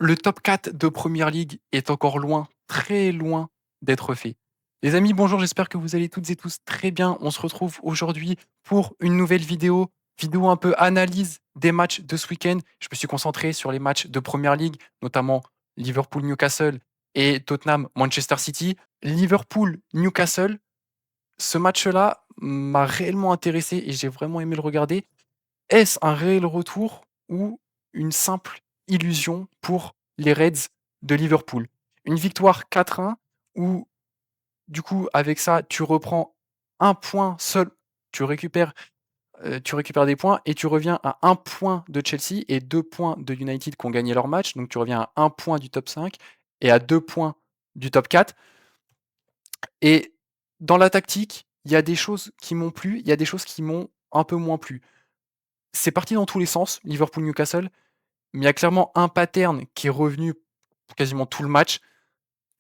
Le top 4 de Première Ligue est encore loin, très loin d'être fait. Les amis, bonjour, j'espère que vous allez toutes et tous très bien. On se retrouve aujourd'hui pour une nouvelle vidéo un peu analyse des matchs de ce week-end. Je me suis concentré sur les matchs de Première Ligue, notamment Liverpool-Newcastle et Tottenham-Manchester City. Liverpool-Newcastle, ce match-là m'a réellement intéressé et j'ai vraiment aimé le regarder. Est-ce un réel retour ou une simple illusion pour les Reds de Liverpool? Une victoire 4-1 où, du coup, avec ça, tu reprends un point seul, tu récupères, tu récupères des points et tu reviens à un point de Chelsea et 2 points de United qui ont gagné leur match. Donc tu reviens à un point du top 5 et à 2 points du top 4. Et dans la tactique, il y a des choses qui m'ont plu, il y a des choses qui m'ont un peu moins plu. C'est parti dans tous les sens, Liverpool-Newcastle. Mais il y a clairement un pattern qui est revenu pour quasiment tout le match,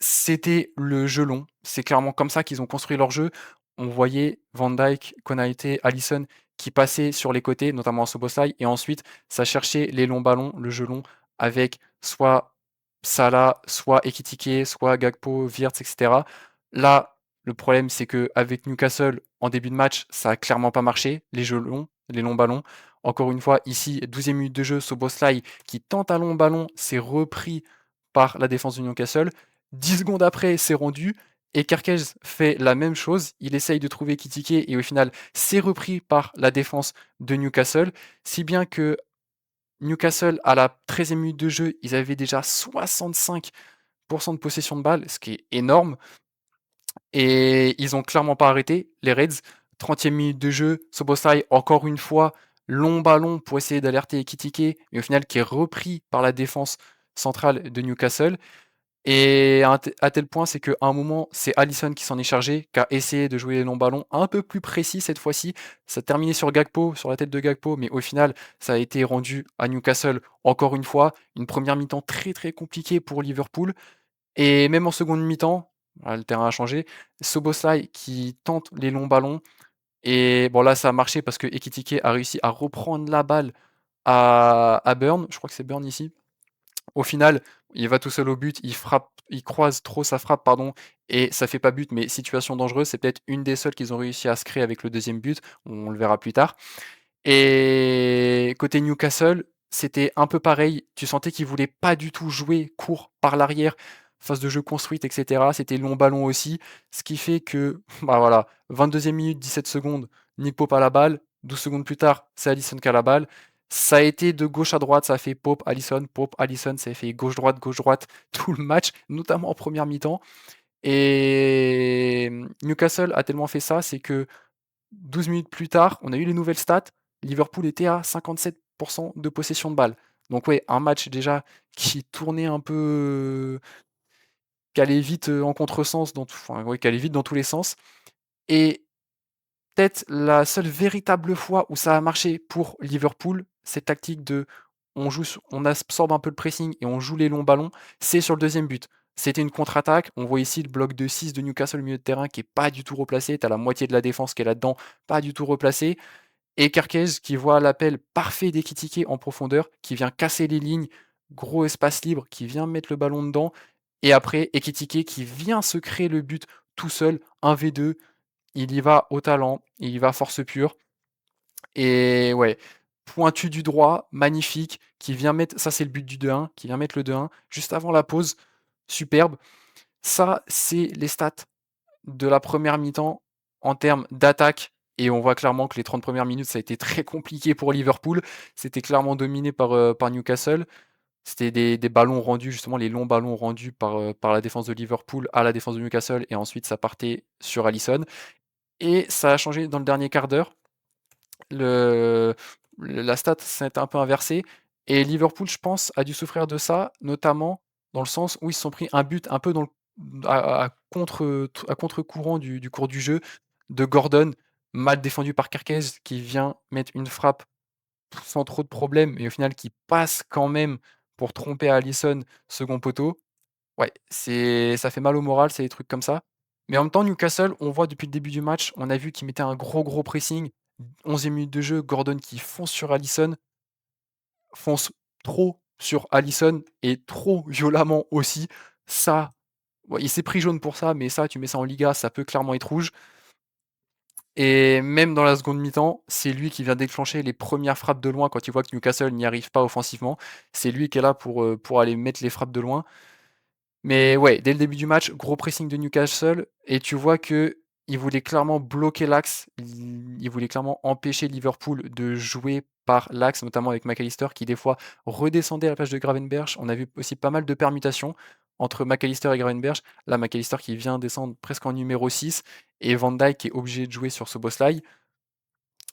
c'était le jeu long. C'est clairement comme ça qu'ils ont construit leur jeu. On voyait Van Dijk, Konaté, Alisson qui passaient sur les côtés, notamment en Szoboszlai, et ensuite ça cherchait les longs ballons, le jeu long, avec soit Salah, soit Ekitike, soit Gakpo, Wirtz, etc. Là, le problème, c'est que avec Newcastle, en début de match, ça a clairement pas marché, les jeux longs, les longs ballons. Encore une fois, ici, 12e minute de jeu, Szoboszlai qui tente un long ballon, c'est repris par la défense de Newcastle. 10 secondes après, c'est rendu. Et Kerkez fait la même chose. Il essaye de trouver Kitike et au final, c'est repris par la défense de Newcastle. Si bien que Newcastle, à la 13e minute de jeu, ils avaient déjà 65% de possession de balle, ce qui est énorme. Et ils ont clairement pas arrêté, les Reds. 30e minute de jeu, Sobosai, encore une fois, long ballon pour essayer d'alerter Ekitike, mais au final qui est repris par la défense centrale de Newcastle. Et à tel point, c'est qu'à un moment, c'est Alisson qui s'en est chargé, qui a essayé de jouer les longs ballons un peu plus précis cette fois-ci. Ça a terminé sur Gakpo, sur la tête de Gakpo, mais au final, ça a été rendu à Newcastle encore une fois. Une première mi-temps très très compliquée pour Liverpool. Et même en seconde mi-temps, le terrain a changé. Szoboszlai qui tente les longs ballons. Et bon, là, ça a marché parce que Ekitike a réussi à reprendre la balle à Burn. Je crois que c'est Burn ici. Au final, il va tout seul au but, il frappe, il croise trop sa frappe, pardon, et ça fait pas but, mais situation dangereuse, c'est peut-être une des seules qu'ils ont réussi à se créer avec le deuxième but, on le verra plus tard. Et côté Newcastle, c'était un peu pareil, tu sentais qu'ils voulaient pas du tout jouer court par l'arrière, phase de jeu construite, etc. C'était long ballon aussi, ce qui fait que, bah voilà, 22e minute, 17 secondes, Nick Pope a la balle, 12 secondes plus tard, c'est Alisson qui a la balle. Ça a été de gauche à droite, ça a fait Pope, Alisson, ça a fait gauche, droite, tout le match, notamment en première mi-temps. Et Newcastle a tellement fait ça, c'est que 12 minutes plus tard, on a eu les nouvelles stats. Liverpool était à 57% de possession de balle. Donc ouais, un match déjà qui tournait un peu, qui allait vite en contresens, enfin, ouais, qui allait vite dans tous les sens. Et peut-être la seule véritable fois où ça a marché pour Liverpool, cette tactique de on absorbe un peu le pressing et on joue les longs ballons, c'est sur le deuxième but. C'était une contre-attaque. On voit ici le bloc de 6 de Newcastle au milieu de terrain qui est pas du tout replacé. Tu as la moitié de la défense qui est là-dedans, pas du tout replacé. Et Kerkez qui voit l'appel parfait d'Ekitike en profondeur, qui vient casser les lignes, gros espace libre, qui vient mettre le ballon dedans. Et après, Ekitike qui vient se créer le but tout seul, 1v2. Il y va au talent, il y va force pure. Et ouais, pointu du droit, magnifique, qui vient mettre, ça c'est le but du 2-1, qui vient mettre le 2-1 juste avant la pause, superbe. Ça, c'est les stats de la première mi-temps en termes d'attaque. Et on voit clairement que les 30 premières minutes, ça a été très compliqué pour Liverpool. C'était clairement dominé par Newcastle. C'était des ballons rendus, justement, les longs ballons rendus par la défense de Liverpool à la défense de Newcastle. Et ensuite, ça partait sur Alisson. Et ça a changé dans le dernier quart d'heure. Le, la stat s'est un peu inversée. Et Liverpool, je pense, a dû souffrir de ça, notamment dans le sens où ils se sont pris un but un peu à contre-courant du cours du jeu de Gordon, mal défendu par Kerkez, qui vient mettre une frappe sans trop de problèmes, et au final qui passe quand même pour tromper Alisson, second poteau. Ouais, ça fait mal au moral, c'est des trucs comme ça. Mais en même temps, Newcastle, on voit depuis le début du match, on a vu qu'ils mettaient un gros pressing. 11e minute de jeu, Gordon qui fonce sur Alisson, fonce trop. sur Alisson et trop violemment aussi. Ça, ouais, il s'est pris jaune pour ça, mais ça, tu mets ça en Liga, ça peut clairement être rouge. Et même dans la seconde mi-temps, c'est lui qui vient déclencher les premières frappes de loin quand il voit que Newcastle n'y arrive pas offensivement. C'est lui qui est là pour aller mettre les frappes de loin. Mais ouais, dès le début du match, gros pressing de Newcastle et tu vois qu'il voulait clairement bloquer l'axe. Il voulait clairement empêcher Liverpool de jouer par l'axe, notamment avec McAllister qui des fois redescendait à la place de Gravenberch. On a vu aussi pas mal de permutations entre McAllister et Gravenberch. Là, McAllister qui vient descendre presque en numéro 6 et Van Dijk qui est obligé de jouer sur ce boss-là.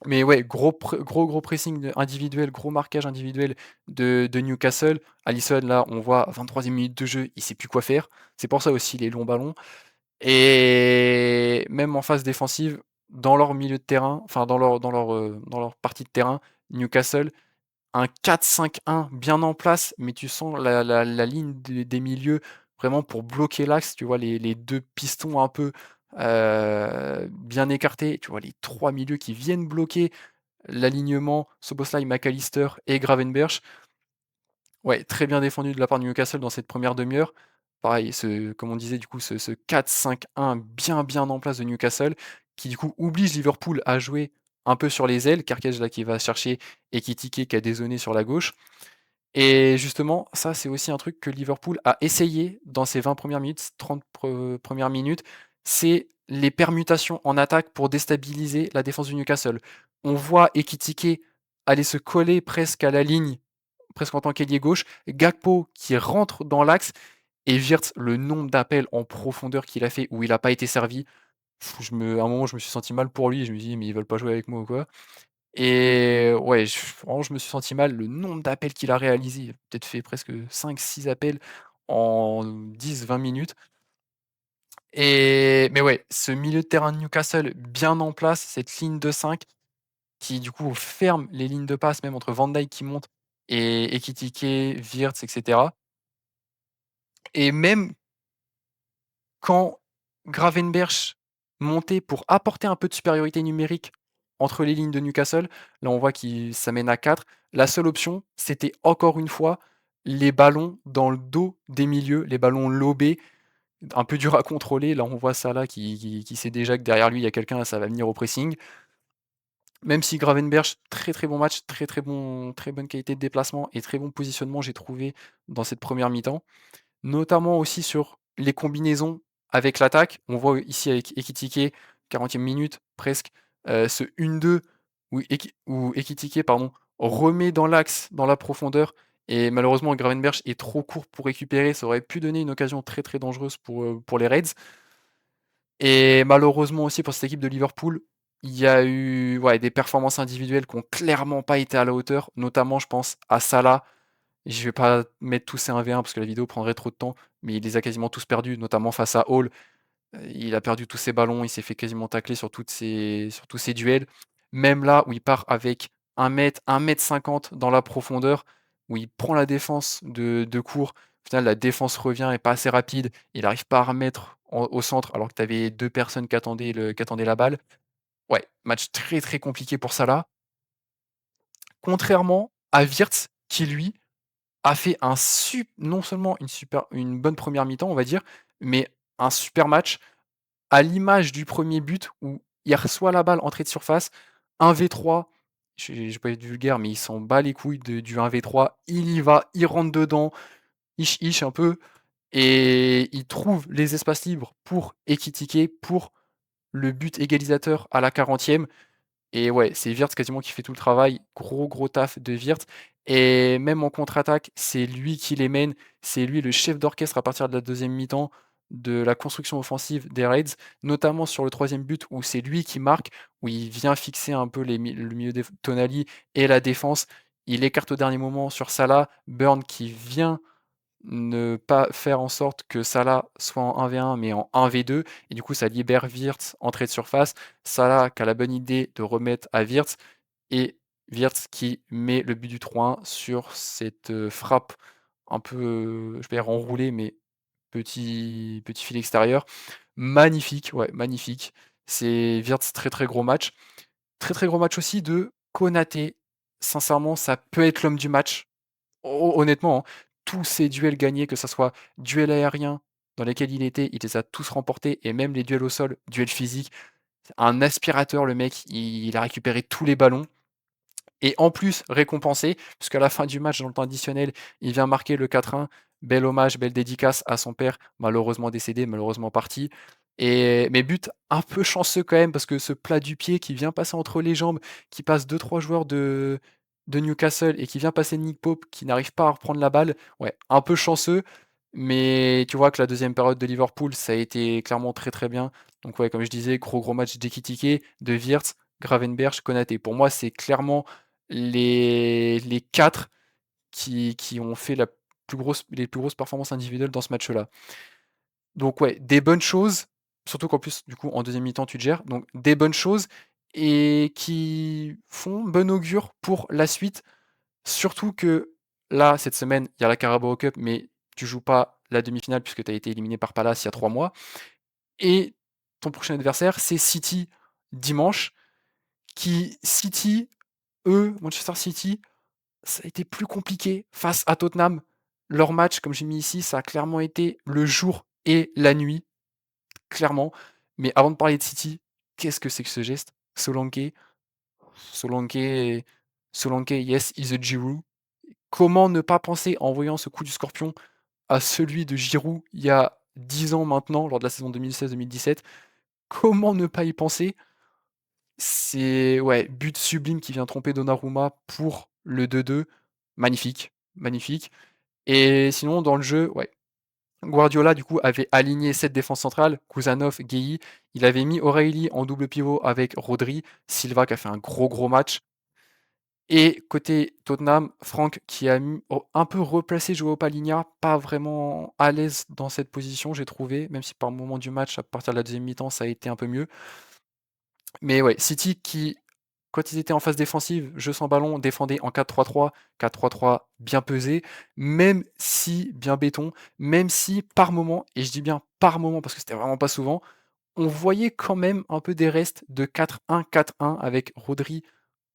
Mais ouais, gros pressing individuel, gros marquage individuel de Newcastle. Alisson, là, on voit 23e minute de jeu, il sait plus quoi faire. C'est pour ça aussi les longs ballons. Et même en phase défensive, dans leur milieu de terrain, enfin dans leur partie de terrain, Newcastle, un 4-5-1 bien en place, mais tu sens la ligne des milieux vraiment pour bloquer l'axe. Tu vois les deux pistons un peu bien écartés. Tu vois les trois milieux qui viennent bloquer l'alignement Szoboszlai, McAllister et Gravenberch. Ouais, très bien défendu de la part de Newcastle dans cette première demi-heure. Pareil, comme on disait, du coup, ce 4-5-1 bien en place de Newcastle, qui du coup oblige Liverpool à jouer un peu sur les ailes. Kerkez là qui va chercher et qui a dézonné sur la gauche. Et justement, ça c'est aussi un truc que Liverpool a essayé dans ses 20 premières minutes, 30 premières minutes, c'est les permutations en attaque pour déstabiliser la défense du Newcastle. On voit Ekitike aller se coller presque à la ligne, presque en tant qu'ailier gauche, Gakpo qui rentre dans l'axe, et Wirtz, le nombre d'appels en profondeur qu'il a fait où il n'a pas été servi, à un moment je me suis senti mal pour lui, je me dis mais ils veulent pas jouer avec moi ou quoi. Et ouais, vraiment, je me suis senti mal. Le nombre d'appels qu'il a réalisé, il a peut-être fait presque 5-6 appels en 10-20 minutes. Mais ouais, ce milieu de terrain de Newcastle bien en place, cette ligne de 5 qui du coup ferme les lignes de passe, même entre Van Dijk qui monte et Ekitike, Wirtz, etc. Et même quand Gravenberch montait pour apporter un peu de supériorité numérique entre les lignes de Newcastle, là on voit que ça mène à 4. La seule option, c'était encore une fois les ballons dans le dos des milieux, les ballons lobés, un peu dur à contrôler. Là on voit ça là qui sait déjà que derrière lui il y a quelqu'un, ça va venir au pressing. Même si Gravenberch, très bon match, très bonne qualité de déplacement et très bon positionnement, j'ai trouvé dans cette première mi-temps, notamment aussi sur les combinaisons avec l'attaque. On voit ici avec Ekitike, 40e minute presque, ce 1-2 où Ekitike pardon, remet dans l'axe, dans la profondeur, et malheureusement Gravenberch est trop court pour récupérer. Ça aurait pu donner une occasion très dangereuse pour les Reds. Et malheureusement aussi pour cette équipe de Liverpool, il y a eu ouais, des performances individuelles qui n'ont clairement pas été à la hauteur, notamment je pense à Salah. Je vais pas mettre tous ces 1v1 parce que la vidéo prendrait trop de temps, mais il les a quasiment tous perdus, notamment face à Hall. Il a perdu tous ses ballons, il s'est fait quasiment tacler sur tous ses duels. Même là où il part avec 1 m dans la profondeur, où il prend la défense de court, au final la défense revient et pas assez rapide, il n'arrive pas à remettre au centre alors que tu avais deux personnes qui attendaient la balle. Ouais, match très compliqué pour Salah. Contrairement à Wirtz, qui lui a fait non seulement une bonne première mi-temps, on va dire, mais un super match à l'image du premier but où il reçoit la balle entrée de surface, 1v3, je vais pas être vulgaire, mais il s'en bat les couilles du 1v3, il y va, il rentre dedans, ich un peu, et il trouve les espaces libres pour Ekitike, pour le but égalisateur à la 40e. Et ouais, c'est Wirtz quasiment qui fait tout le travail. Gros taf de Wirtz. Et même en contre-attaque, c'est lui qui les mène. C'est lui le chef d'orchestre à partir de la deuxième mi-temps de la construction offensive des Reds, notamment sur le troisième but où c'est lui qui marque, où il vient fixer un peu le milieu de Tonali et la défense. Il écarte au dernier moment sur Salah. Burn qui vient ne pas faire en sorte que Salah soit en 1v1 mais en 1v2 et du coup ça libère Wirtz entrée de surface. Salah qui a la bonne idée de remettre à Wirtz et Wirtz qui met le but du 3-1 sur cette frappe un peu, je vais dire enroulée, mais petit fil extérieur. Magnifique, ouais, magnifique. C'est Wirtz, très gros match. Très gros match aussi de Konaté. Sincèrement, ça peut être l'homme du match Honnêtement, hein, tous ces duels gagnés, que ça soit duel aérien dans lesquels il les a tous remportés et même les duels au sol, duels physiques. Un aspirateur, le mec, il a récupéré tous les ballons et en plus récompensé, puisqu'à la fin du match, dans le temps additionnel, il vient marquer le 4-1. Bel hommage, belle dédicace à son père, malheureusement décédé, malheureusement parti. Et mais but un peu chanceux quand même, parce que ce plat du pied qui vient passer entre les jambes, qui passe deux trois joueurs de Newcastle et qui vient passer Nick Pope, qui n'arrive pas à reprendre la balle, ouais, un peu chanceux. Mais tu vois que la deuxième période de Liverpool, ça a été clairement très très bien. Donc ouais, comme je disais, gros match d'Ekitike, de Wirtz, Gravenberch, Konaté. Pour moi, c'est clairement les 4 qui ont fait les plus grosses performances individuelles dans ce match-là. Donc ouais, des bonnes choses, surtout qu'en plus, du coup, en deuxième mi-temps, tu te gères. Donc des bonnes choses et qui font bon augure pour la suite. Surtout que là, cette semaine, il y a la Carabao Cup, mais tu joues pas la demi-finale puisque tu as été éliminé par Palace il y a 3 mois. Et ton prochain adversaire, c'est City dimanche, qui City, eux, Manchester City, ça a été plus compliqué face à Tottenham. Leur match, comme j'ai mis ici, ça a clairement été le jour et la nuit, clairement. Mais avant de parler de City, qu'est-ce que c'est que ce geste? Solanke, Solanke, Solanke, yes, is a Giroud. Comment ne pas penser, en voyant ce coup du scorpion, à celui de Giroud il y a 10 ans maintenant, lors de la saison 2016-2017? Comment ne pas y penser? C'est ouais, but sublime qui vient tromper Donnarumma pour le 2-2. Magnifique, magnifique. Et sinon, dans le jeu, ouais, Guardiola, du coup, avait aligné cette défense centrale, Kuzanov, Guehi. Il avait mis O'Reilly en double pivot avec Rodri, Silva qui a fait un gros match. Et côté Tottenham, Franck qui a un peu replacé Joao Palhinha, pas vraiment à l'aise dans cette position, j'ai trouvé, même si par moment du match, à partir de la deuxième mi-temps, ça a été un peu mieux. Mais ouais, City qui, quand ils étaient en phase défensive, jeu sans ballon, défendait en 4-3-3, 4-3-3 bien pesé, même si, bien béton, même si par moment, et je dis bien par moment parce que c'était vraiment pas souvent, on voyait quand même un peu des restes de 4-1-4-1 avec Rodri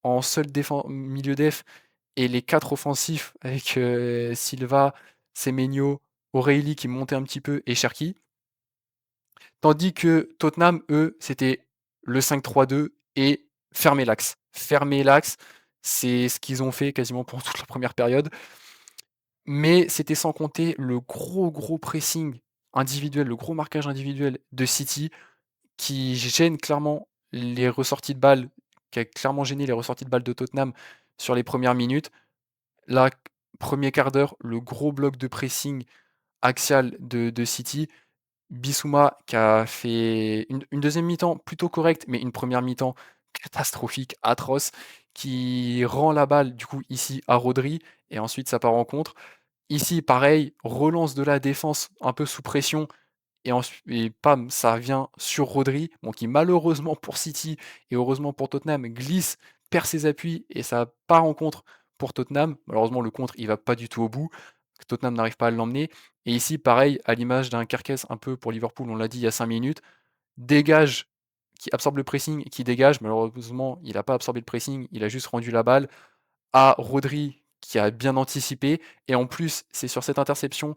en seul milieu def et les 4 offensifs avec Silva, Semenyo, O'Reilly qui montait un petit peu et Cherki. Tandis que Tottenham, eux, c'était le 5-3-2 et fermer l'axe. Fermer l'axe, c'est ce qu'ils ont fait quasiment pour toute la première période. Mais c'était sans compter le gros pressing individuel, le gros marquage individuel de City qui gêne clairement les ressorties de balles, qui a clairement gêné les ressorties de balles de Tottenham sur les premières minutes. Là, premier quart d'heure, le gros bloc de pressing axial de City. Bissouma qui a fait une deuxième mi-temps plutôt correcte, mais une première mi-temps catastrophique, atroce, qui rend la balle du coup ici à Rodri, et ensuite ça part en contre. Ici, pareil, relance de la défense un peu sous pression, et pam, ça vient sur Rodri, bon, qui malheureusement pour City et heureusement pour Tottenham glisse, perd ses appuis et ça part en contre pour Tottenham. Malheureusement, le contre, il va pas du tout au bout. Tottenham n'arrive pas à l'emmener. Et ici, pareil, à l'image d'un Kerkez un peu pour Liverpool, on l'a dit il y a 5 minutes, dégage, qui absorbe le pressing, qui dégage. Malheureusement, il n'a pas absorbé le pressing, il a juste rendu la balle à Rodri qui a bien anticipé. Et en plus, c'est sur cette interception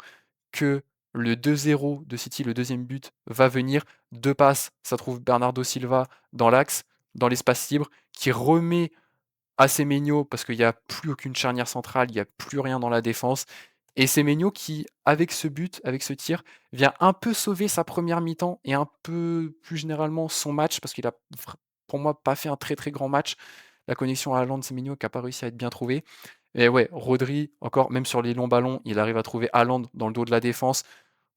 que le 2-0 de City, le deuxième but, va venir. Deux passes, ça trouve Bernardo Silva dans l'axe, dans l'espace libre, qui remet à Semenyo parce qu'il n'y a plus aucune charnière centrale, il n'y a plus rien dans la défense. Et Semenyo qui, avec ce but, avec ce tir, vient un peu sauver sa première mi-temps et un peu plus généralement son match parce qu'il a, pour moi, pas fait un très grand match. La connexion à Haaland Semenyo qui n'a pas réussi à être bien trouvée. Et ouais, Rodri, encore, même sur les longs ballons, il arrive à trouver Haaland dans le dos de la défense.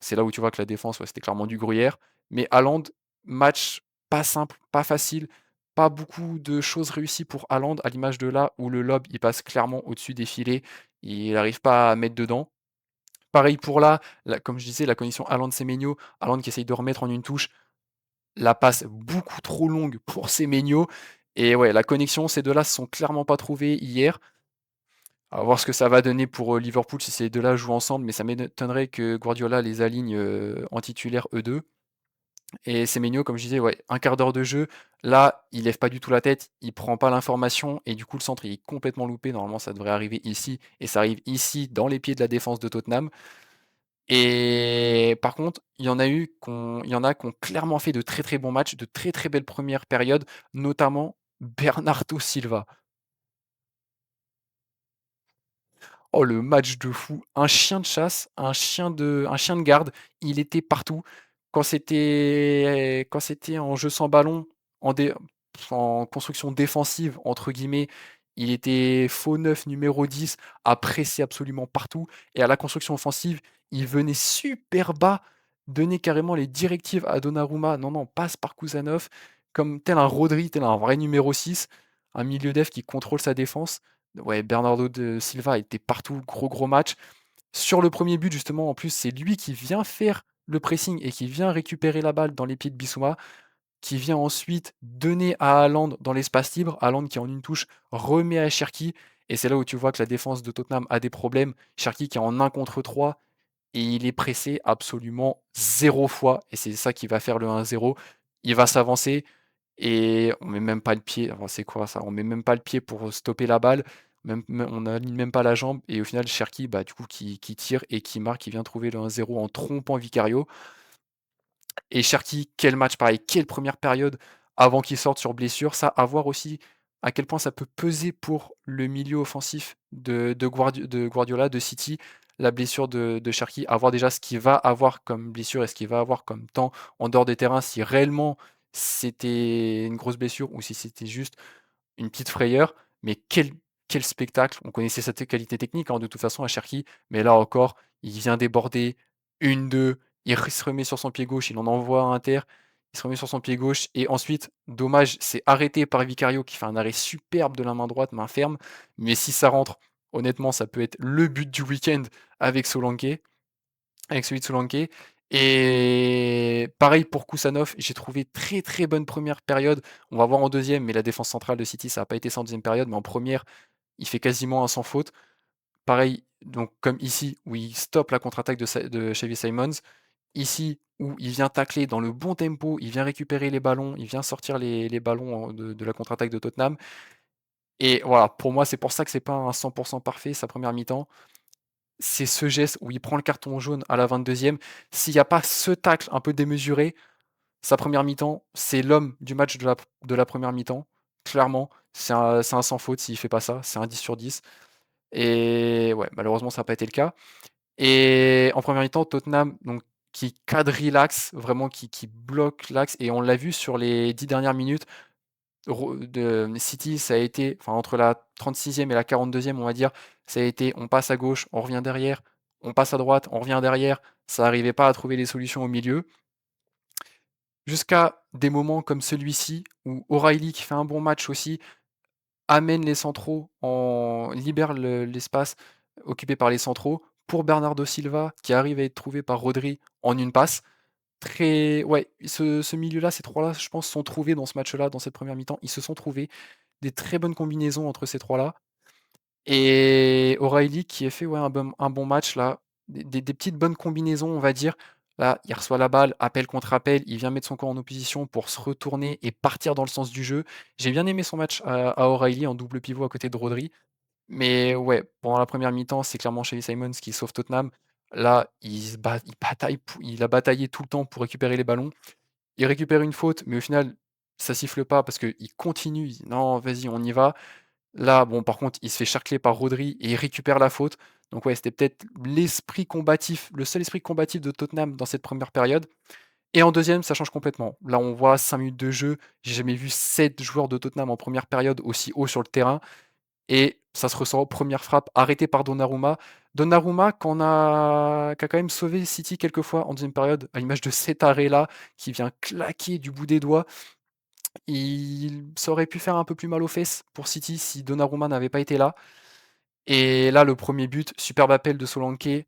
C'est là où tu vois que la défense, ouais, c'était clairement du gruyère. Mais Haaland, match pas simple, pas facile, pas beaucoup de choses réussies pour Haaland, à l'image de là où le lob, il passe clairement au-dessus des filets, il n'arrive pas à mettre dedans. Pareil pour là, comme je disais, la connexion Haaland-Semenyo, Haaland qui essaye de remettre en une touche, la passe beaucoup trop longue pour Semenyo. Et ouais, la connexion, ces deux-là se sont clairement pas trouvés hier. À voir ce que ça va donner pour Liverpool si ces deux-là jouent ensemble, mais ça m'étonnerait que Guardiola les aligne en titulaire eux deux. Et Semenyo, comme je disais, ouais, un quart d'heure de jeu, là, il lève pas du tout la tête, il prend pas l'information et du coup, le centre, il est complètement loupé. Normalement, ça devrait arriver ici et ça arrive ici, dans les pieds de la défense de Tottenham. Et par contre, il y en a qui ont clairement fait de très, très bons matchs, de très, très belles premières périodes, notamment Bernardo Silva. Oh, le match de fou! Un chien de chasse, un chien de garde, il était partout. Quand c'était en jeu sans ballon, en dé en «construction défensive» entre guillemets, il était faux neuf numéro 10 à presser absolument partout et à la construction offensive, il venait super bas, donner carrément les directives à Donnarumma: «Non, non, passe par Kouzanov», comme tel un Rodri, tel un vrai numéro 6, un milieu def qui contrôle sa défense. Ouais, Bernardo de Silva était partout, gros, gros match. Sur le premier but, justement, en plus, c'est lui qui vient faire le pressing et qui vient récupérer la balle dans les pieds de Bissouma, qui vient ensuite donner à Haaland dans l'espace libre. Haaland qui, en une touche, remet à Cherki. Et c'est là où tu vois que la défense de Tottenham a des problèmes. Cherki qui est en 1 contre 3 et il est pressé absolument 0 fois. Et c'est ça qui va faire le 1-0. Il va s'avancer. Et on met même pas le pied, enfin, c'est quoi ça? On met même pas le pied pour stopper la balle, on n'aligne même pas la jambe et au final Cherki, bah, du coup qui tire et qui marque, qui vient trouver le 1-0 en trompant Vicario. Et Cherki, quel match pareil, quelle première période avant qu'il sorte sur blessure. Ça, à voir aussi à quel point ça peut peser pour le milieu offensif de Guardiola, de City, la blessure de Cherki. À voir déjà ce qu'il va avoir comme blessure et ce qu'il va avoir comme temps en dehors des terrains, si réellement c'était une grosse blessure ou si c'était juste une petite frayeur. Mais quel spectacle! On connaissait sa qualité technique, hein, de toute façon à Cherki, mais là encore, il vient déborder, 1-2, se remet sur son pied gauche, il en envoie un Inter, il se remet sur son pied gauche et ensuite, dommage, c'est arrêté par Vicario qui fait un arrêt superbe de la main droite, main ferme, mais si ça rentre, honnêtement, ça peut être le but du week-end avec Solanke, avec celui de Solanke. Et pareil pour Kusanov, j'ai trouvé très très bonne première période. On va voir en deuxième, mais la défense centrale de City, ça n'a pas été ça en deuxième période, mais en première, il fait quasiment un sans faute. Pareil, donc comme ici, où il stoppe la contre-attaque de Xavi Simons, ici, où il vient tacler dans le bon tempo, il vient récupérer les ballons, il vient sortir les ballons de la contre-attaque de Tottenham. Et voilà, pour moi, c'est pour ça que c'est pas un 100% parfait, sa première mi-temps. C'est ce geste où il prend le carton jaune à la 22e. S'il n'y a pas ce tacle un peu démesuré, sa première mi-temps, c'est l'homme du match de la première mi-temps. Clairement, c'est un sans faute s'il fait pas ça. C'est un 10 sur 10. Et ouais, malheureusement, ça n'a pas été le cas. Et en première mi-temps, Tottenham, donc, qui quadrille l'axe, vraiment qui bloque l'axe. Et on l'a vu sur les 10 dernières minutes, de City, ça a été, enfin, entre la 36e et la 42e, on va dire, ça a été on passe à gauche, on revient derrière, on passe à droite, on revient derrière. Ça n'arrivait pas à trouver les solutions au milieu. Jusqu'à des moments comme celui-ci, où O'Reilly, qui fait un bon match aussi, amène les centraux, libère l'espace occupé par les centraux pour Bernardo Silva, qui arrive à être trouvé par Rodri en une passe. Très, ouais, ce milieu-là, ces trois-là, je pense, sont trouvés dans ce match-là, dans cette première mi-temps. Ils se sont trouvés des très bonnes combinaisons entre ces trois-là. Et O'Reilly qui a fait, ouais, un bon match là, des petites bonnes combinaisons, on va dire. Là, il reçoit la balle, appel contre appel, il vient mettre son corps en opposition pour se retourner et partir dans le sens du jeu. J'ai bien aimé son match à O'Reilly en double pivot à côté de Rodri. Mais ouais, pendant la première mi-temps, c'est clairement Xavi Simons qui sauve Tottenham. Là, il bataille, il a bataillé tout le temps pour récupérer les ballons. Il récupère une faute, mais au final, ça siffle pas parce qu'il continue. Il dit, non, vas-y, on y va. Là, bon, par contre, il se fait charcler par Rodri et il récupère la faute. Donc ouais, c'était peut-être l'esprit combatif, le seul esprit combatif de Tottenham dans cette première période. Et en deuxième, ça change complètement. Là, on voit 5 minutes de jeu. J'ai jamais vu 7 joueurs de Tottenham en première période aussi haut sur le terrain. Et ça se ressent, première frappe arrêtée par Donnarumma. Donnarumma, qui a quand même sauvé City quelques fois en deuxième période, à l'image de cet arrêt-là, qui vient claquer du bout des doigts. Ça aurait pu faire un peu plus mal aux fesses pour City si Donnarumma n'avait pas été là. Et là, le premier but, superbe appel de Solanke.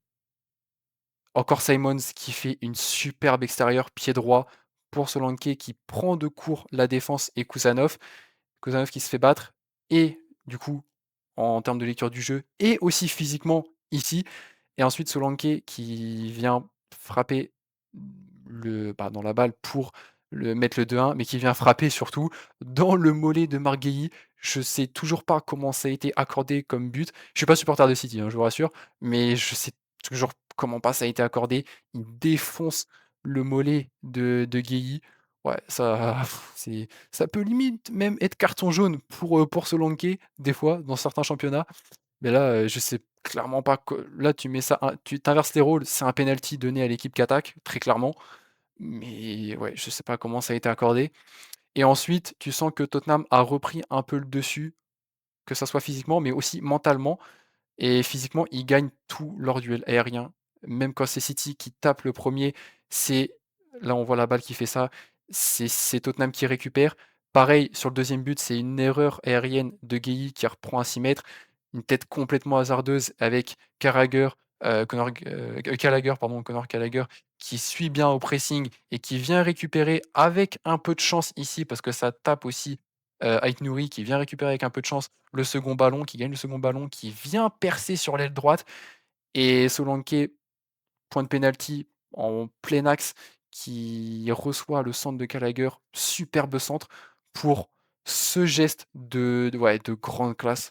Encore Simons qui fait une superbe extérieure, pied droit pour Solanke qui prend de court la défense et Kusanov. Kusanov qui se fait battre. Et du coup, en termes de lecture du jeu, et aussi physiquement ici. Et ensuite Solanke qui vient frapper dans la balle pour mettre le 2-1, mais qui vient frapper surtout dans le mollet de Marc Guéhi. Je sais toujours pas comment ça a été accordé comme but. Je suis pas supporter de City, hein, je vous rassure, mais je sais toujours comment pas ça a été accordé. Il défonce le mollet de Guéhi. Ouais, ça ça peut limite même être carton jaune pour Solanke, des fois, dans certains championnats. Mais là, je sais clairement pas co là, tu mets ça tu inverses les rôles, c'est un penalty donné à l'équipe qui attaque, très clairement. Mais ouais, je sais pas comment ça a été accordé. Et ensuite, tu sens que Tottenham a repris un peu le dessus, que ça soit physiquement, mais aussi mentalement. Et physiquement, ils gagnent tous leurs duels aériens. Même quand c'est City qui tape le premier, c'est là on voit la balle qui fait ça, c'est Tottenham qui récupère. Pareil, sur le deuxième but, c'est une erreur aérienne de Guehi qui reprend à 6 mètres, une tête complètement hasardeuse avec Carragher, Gallagher, pardon, Conor Gallagher, qui suit bien au pressing et qui vient récupérer avec un peu de chance ici, parce que ça tape aussi Aït-Nouri qui vient récupérer avec un peu de chance le second ballon, qui gagne le second ballon, qui vient percer sur l'aile droite et Solanke, point de pénalty en plein axe, qui reçoit le centre de Gallagher, superbe centre pour ce geste ouais, de grande classe.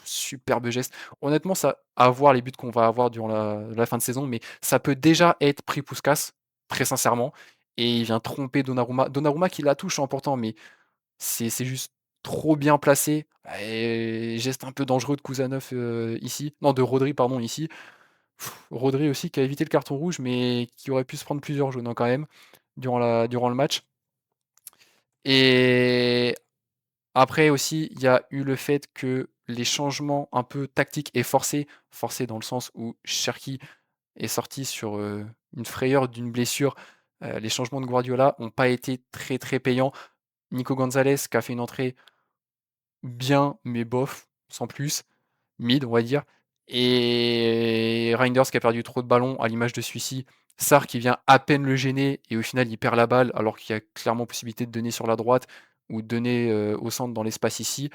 Superbe geste. Honnêtement, ça à voir les buts qu'on va avoir durant la fin de saison, mais ça peut déjà être pris Puskás, très sincèrement, et il vient tromper Donnarumma. Donnarumma qui la touche en portant, mais c'est juste trop bien placé et geste un peu dangereux de Kouzanov, ici. Non, de Rodri, pardon, ici. Rodri aussi qui a évité le carton rouge, mais qui aurait pu se prendre plusieurs jaunes, hein, quand même, durant le match. Et après aussi, il y a eu le fait que les changements un peu tactiques et forcés dans le sens où Cherki est sorti sur, une frayeur d'une blessure. Les changements de Guardiola ont pas été très, très payants. Nico Gonzalez qui a fait une entrée bien, mais bof, sans plus, mid, on va dire. Et Reinders qui a perdu trop de ballons, à l'image de celui-ci. Sarr qui vient à peine le gêner et au final il perd la balle alors qu'il y a clairement possibilité de donner sur la droite ou de donner au centre dans l'espace ici.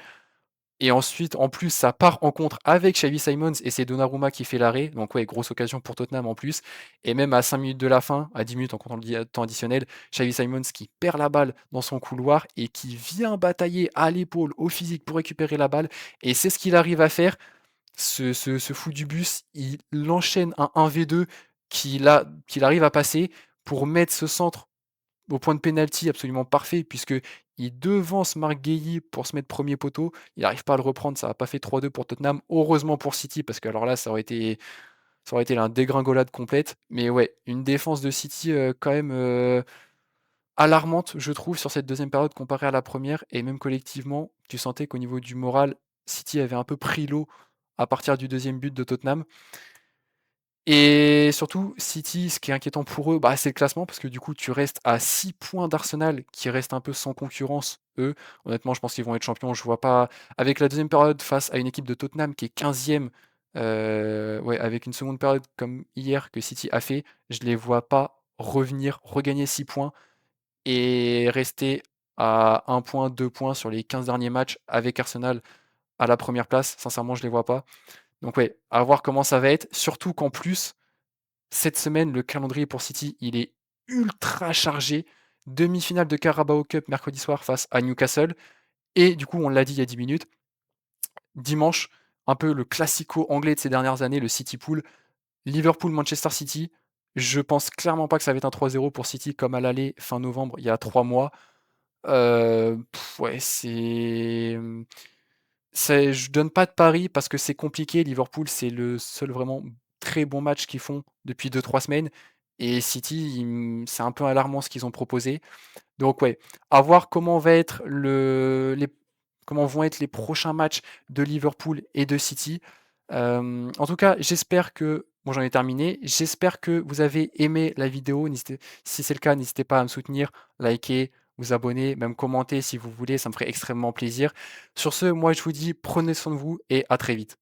Et ensuite, en plus, ça part en contre avec Xavi Simons et c'est Donnarumma qui fait l'arrêt. Donc ouais, grosse occasion pour Tottenham en plus. Et même à 5 minutes de la fin, à 10 minutes en comptant le temps additionnel, Xavi Simons qui perd la balle dans son couloir et qui vient batailler à l'épaule, au physique pour récupérer la balle. Et c'est ce qu'il arrive à faire. Ce fou du bus, il enchaîne un 1v2 qu'il arrive à passer pour mettre ce centre au point de pénalty absolument parfait, puisque il devance Marc Guéhi pour se mettre premier poteau. Il n'arrive pas à le reprendre, ça n'a pas fait 3-2 pour Tottenham. Heureusement pour City, parce que alors là, ça aurait été la dégringolade complète. Mais ouais, une défense de City quand même alarmante, je trouve, sur cette deuxième période comparée à la première. Et même collectivement, tu sentais qu'au niveau du moral, City avait un peu pris l'eau à partir du deuxième but de Tottenham. Et surtout, City, ce qui est inquiétant pour eux, bah, c'est le classement parce que du coup, tu restes à 6 points d'Arsenal qui reste un peu sans concurrence, eux. Honnêtement, je pense qu'ils vont être champions. Je vois pas avec la deuxième période face à une équipe de Tottenham qui est 15e, ouais, avec une seconde période comme hier que City a fait, je les vois pas revenir, regagner 6 points et rester à 1 point, 2 points sur les 15 derniers matchs avec Arsenal à la première place. Sincèrement, je les vois pas. Donc ouais, à voir comment ça va être. Surtout qu'en plus, cette semaine, le calendrier pour City, il est ultra chargé. Demi-finale de Carabao Cup mercredi soir face à Newcastle. Et du coup, on l'a dit il y a 10 minutes, dimanche, un peu le classico anglais de ces dernières années, le City Pool. Liverpool-Manchester City. Je pense clairement pas que ça va être un 3-0 pour City comme à l'aller fin novembre, il y a 3 mois. Ouais, je donne pas de pari parce que c'est compliqué. Liverpool, c'est le seul vraiment très bon match qu'ils font depuis 2-3 semaines. Et City, c'est un peu alarmant ce qu'ils ont proposé. Donc ouais, à voir comment vont être les prochains matchs de Liverpool et de City. En tout cas, j'espère que bon, j'en ai terminé. J'espère que vous avez aimé la vidéo. Si c'est le cas, n'hésitez pas à me soutenir, liker, vous abonner, même commenter si vous voulez, ça me ferait extrêmement plaisir. Sur ce, moi je vous dis prenez soin de vous et à très vite.